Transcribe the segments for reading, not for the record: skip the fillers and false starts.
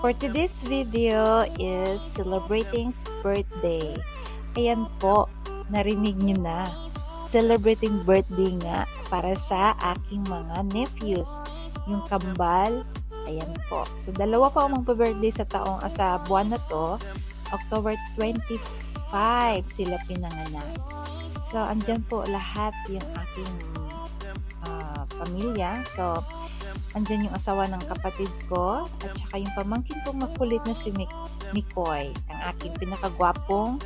For today's video is celebrating birthday. Ayan po, narinig nyo na. Celebrating birthday nga para sa aking mga nephews. Yung kambal, ayan po. So, dalawa pa ang magpa-birthday sa buwan na to. October 25 sila pinanganak. So, andyan po lahat yung aking pamilya. So, andyan yung asawa ng kapatid ko at saka yung pamangkin kong makulit na si Mikoy, ang aking pinakagwapong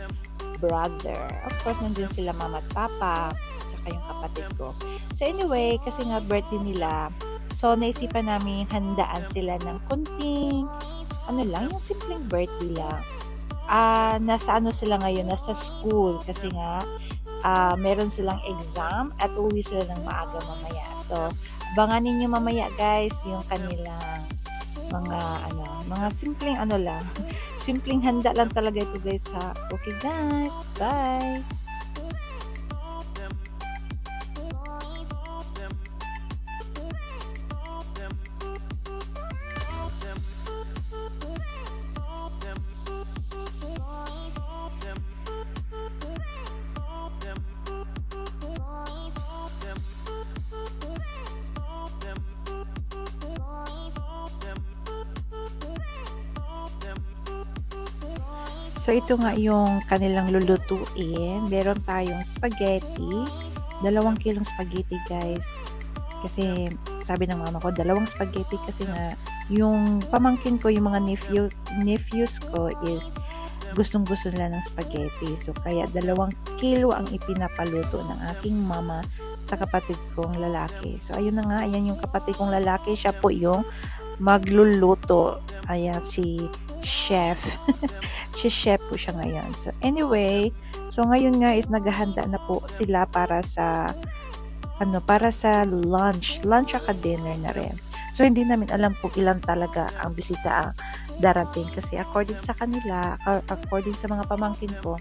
brother. Of course, nandyan sila mama at papa at saka yung kapatid ko. So anyway, kasi nga birthday nila, so naisipan namin handaan sila ng kunting yung simpleng birthday lang. Nasa sila ngayon, nasa school kasi nga meron silang exam at uwi sila ng maaga mamaya. So abangan ninyo mamaya guys yung kanilang mga simpleng lang. Simpleng handa lang talaga ito guys ha. Okay guys, bye! So, ito nga yung kanilang lulutuin. Meron tayong spaghetti. 2 kilong spaghetti, guys. Kasi, sabi ng mama ko, 2 spaghetti kasi nga, yung pamangkin ko, yung mga nephews ko is gustong-gusto nila ng spaghetti. So, kaya 2 kilo ang ipinapaluto ng aking mama sa kapatid kong lalaki. So, ayun na nga. Ayan yung kapatid kong lalaki. Siya po yung magluluto. Ayan, si chef. Si chef po siya ngayon. So anyway, so ngayon nga is naghahanda na po sila para sa lunch at dinner na rin. So hindi namin alam kung ilan talaga ang bisita ang darating kasi according sa kanila, according sa mga pamangkin ko,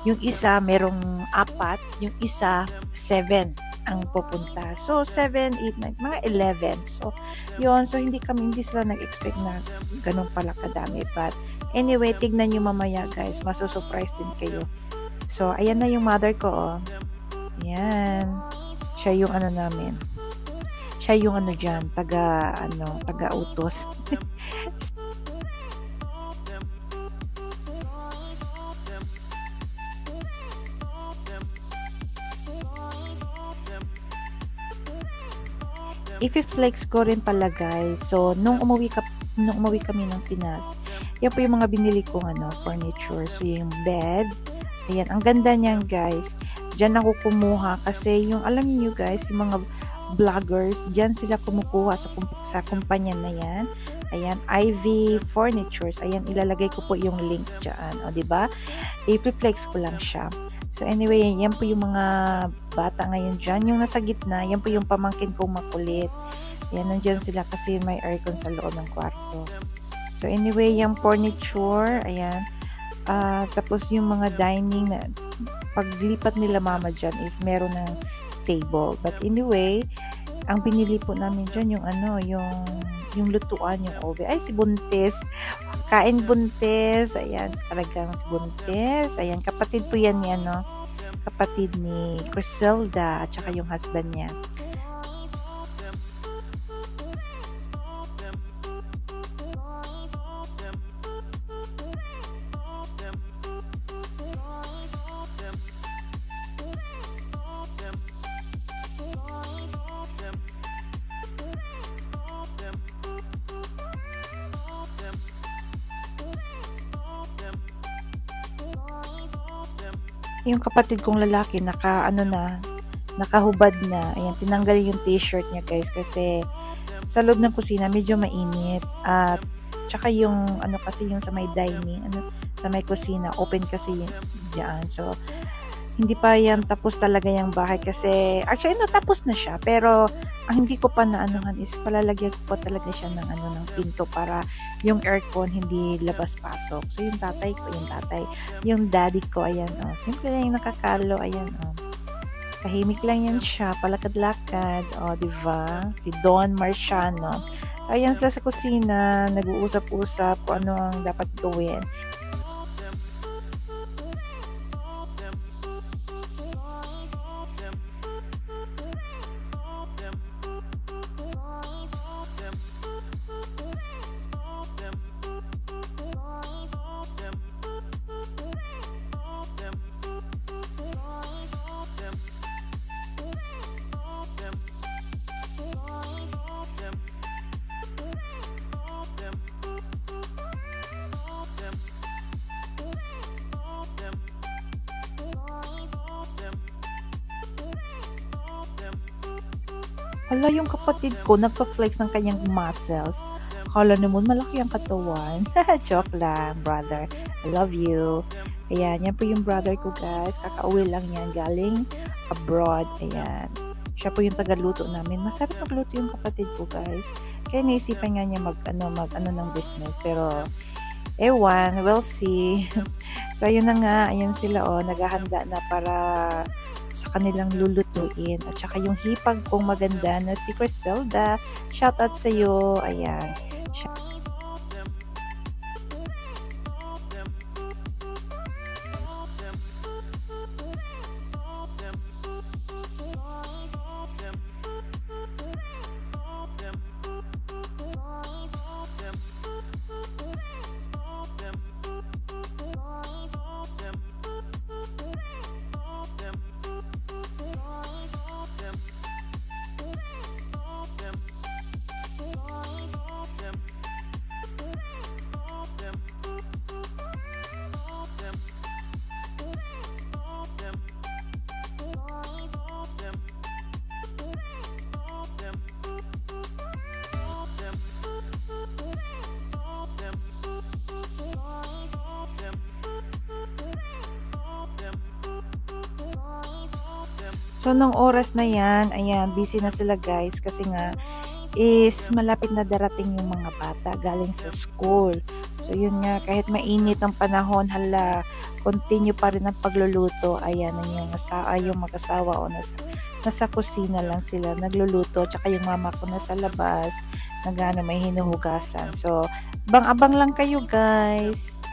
yung isa merong 4, yung isa 7 ang pupunta. So, 7, 8, 9, mga 11. So, yun. So, hindi sila nag-expect na ganun pala kadami. But, anyway, tignan nyo mamaya, guys. Masusurprise din kayo. So, ayan na yung mother ko, oh. Ayan. Siya yung namin. Siya yung dyan, taga-utos. I-flex ko rin pala guys. So, nung umuwi kami ng Pinas, yan po yung mga binili kong furniture. So, yung bed. Ayan, ang ganda niyan guys. Diyan ako kumuha kasi yung alam niyo guys, yung mga vloggers, diyan sila kumukuha sa kumpanya na yan. Ayan, Ivy Furnitures. Ayan, ilalagay ko po yung link diyan. O, diba? I-flex ko lang siya. So anyway, yan po yung mga bata ngayon dyan. Yung nasa gitna, yan po yung pamangkin kong makulit. Yan, nandyan sila kasi may aircon sa loob ng kwarto. So anyway, yung furniture, ayan. Tapos yung mga dining, paglipat nila mama dyan is meron ng table. But anyway, ang binili po namin dyan yung lutuan, yung oven. Ay, si Buntis. Kain Buntis. Ayan, talagang si Buntis. Ayan, kapatid po yan ni kapatid ni Criselda at saka yung husband niya. Yung kapatid kong lalaki nakahubad na. Ayan, tinanggal yung t-shirt niya guys kasi sa loob ng kusina medyo mainit at tsaka yung kasi yung sa may dining, sa may kusina, open kasi diyan. So hindi pa yan tapos talaga yung bahay kasi actually tapos na siya pero ang hindi ko pa naanuhan is palalagyan ko pa talaga siya ng ng pinto para yung aircon hindi labas-pasok. So yung tatay, yung daddy ko, ayan, simple lang yung nakakalo, ayan, Tahimik lang yan siya, palakad-lakad. O, diba? Si Don Marciano. So, ayan sila sa kusina, nag-uusap-usap kung ano ang dapat gawin. Hala, yung kapatid ko, nagpa-flex ng kanyang muscles. Akala naman malaki ang katawan. Joke lang, brother. I love you. Ayan, yan po yung brother ko, guys. Kakauwi lang yan, galing abroad. Ayan. Siya po yung tagaluto namin. Masarap magluto yung kapatid ko, guys. Kaya naisipan nga niya mag-ano ng business. Pero, ewan, we'll see. So, ayun na nga. Ayan sila, naghahanda na para sa kanilang lulutuin. At saka yung hipag kong maganda na si Criselda. Shoutout sa iyo. Ayan. So, nung oras na yan, ayan, busy na sila, guys, kasi nga, is malapit na darating yung mga bata galing sa school. So, yun nga, kahit mainit ang panahon, hala, continue pa rin ang pagluluto. Ayan, yung mag-asawa, nasa kusina lang sila, nagluluto, tsaka yung mama ko nasa labas, may hinuhugasan. So, abang lang kayo, guys.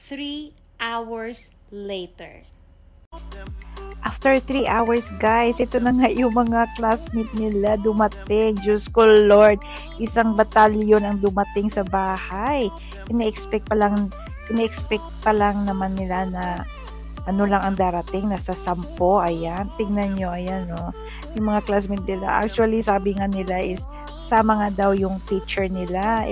Three hours later. After 3 hours, guys, ito na nga yung mga classmate nila dumating. Diyos ko, Lord, isang batalyon ang dumating sa bahay. Ine-expect pa lang naman nila na ano lang ang darating, nasa 10. Ayan, tingnan nyo, ayan, yung mga classmate nila. Actually, sabi nga nila is, sama nga daw yung teacher nila,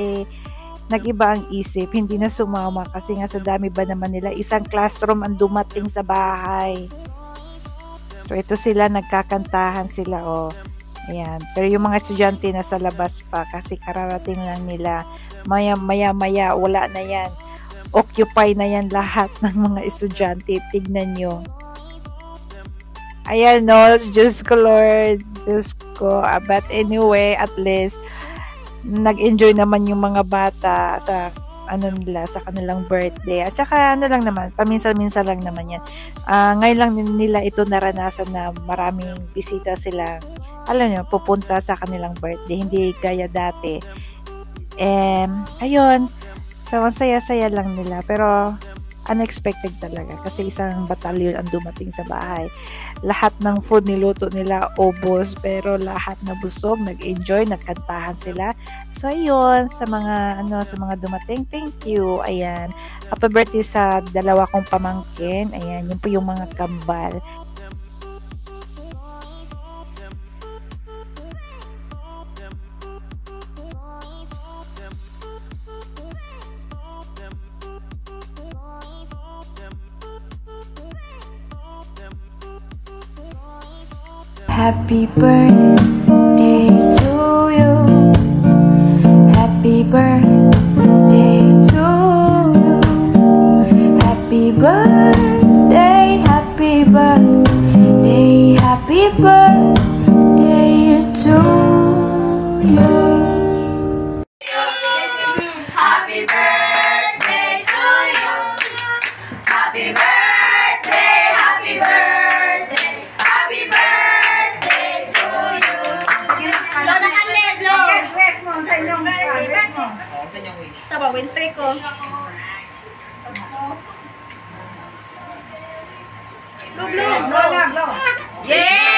nag-iba ang isip, hindi na sumama kasi nga sa dami ba naman nila, isang classroom ang dumating sa bahay. So, ito sila, nagkakantahan sila, Ayan. Pero yung mga estudyante na sa labas pa kasi kararating lang nila. Maya wala na yan. Occupy na yan lahat ng mga estudyante. Tignan nyo. Ayan no, Diyos ko Lord. Diyos ko. But anyway, at least, nag-enjoy naman yung mga bata sa sa kanilang birthday. At saka lang naman, paminsan-minsan lang naman yan. Ngayon lang nila ito naranasan na maraming bisita sila. Alam nyo, pupunta sa kanilang birthday. Hindi gaya dati. Ayun. So, ang saya-saya lang nila. Pero, unexpected talaga. Kasi isang batalyon ang dumating sa bahay. Lahat ng food niluto nila, ubos. Pero lahat na busog, nag-enjoy, nagkantahan sila. So, ayun, sa mga dumating, thank you. Ayan. Happy birthday sa dalawa kong pamangkin. Ayan, yun po yung mga kambal. Happy birthday to you. Happy birthday to you. Happy birthday, happy birthday, happy birthday to you. Happy birthday to you. Happy birthday, happy birthday, happy birthday to you. Lo na kaned, lo. Wish mo sa inyong wish mo. Sa ba, win streak ko. Go, blow. Blow na, blow. Yeah!